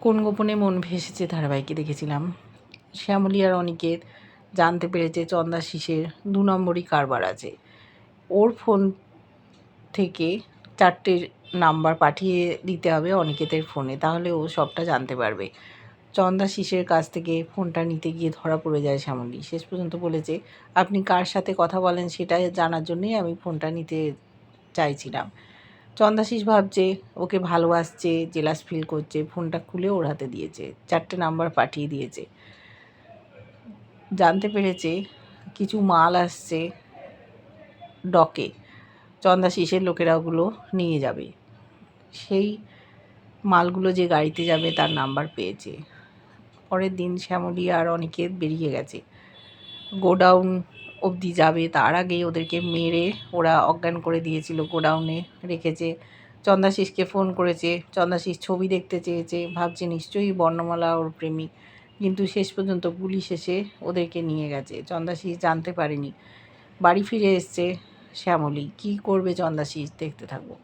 কোন গোপনে মন ভেসেছে ধারাবাহিকে দেখেছিলাম শ্যামলী আর অনিকেত জানতে পেরেছে চন্দাশিসের 2 নম্বরই কারবার আছে। ওর ফোন থেকে 4টে নাম্বার পাঠিয়ে দিতে হবে অনিকেতের ফোনে, তাহলে ও সবটা জানতে পারবে। চন্দাশিসের কাছ থেকে ফোনটা নিতে গিয়ে ধরা পড়ে যায় শ্যামলী। শেষ পর্যন্ত বলেছে, আপনি কার সাথে কথা বলেন সেটা জানার জন্যই আমি ফোনটা নিতে চাইছিলাম। চন্দাশিস ভাবছে ওকে ভালোবাসছে, জেলাস ফিল করছে, ফোনটা খুলে ওর হাতে দিয়েছে, 4টে নাম্বার পাঠিয়ে দিয়েছে। জানতে পেরেছে কিছু মাল আসছে ডকে, চন্দাশিসের লোকেরা ওগুলো নিয়ে যাবে। সেই মালগুলো যে গাড়িতে যাবে তার নাম্বার পেয়েছে। পরের দিন শ্যামলী আর অনিকেত বেরিয়ে গেছে, গোডাউন অবধি যাবে। তার আগেই ওদেরকে মেরে ওরা অজ্ঞান করে দিয়েছিল, গোডাউনে রেখেছে। চন্দাশিসকে ফোন করেছে, চন্দাশিস ছবি দেখতে চেয়েছে, ভাবছে নিশ্চয়ই বর্ণমালা ওর প্রেমিক, কিন্তু শেষ পর্যন্ত পুলিশ এসে ওদেরকে নিয়ে গেছে। চন্দাশিস জানতে পারেনি। বাড়ি ফিরে এসছে শ্যামলী। কী করবে চন্দাশিস, দেখতে থাকবো।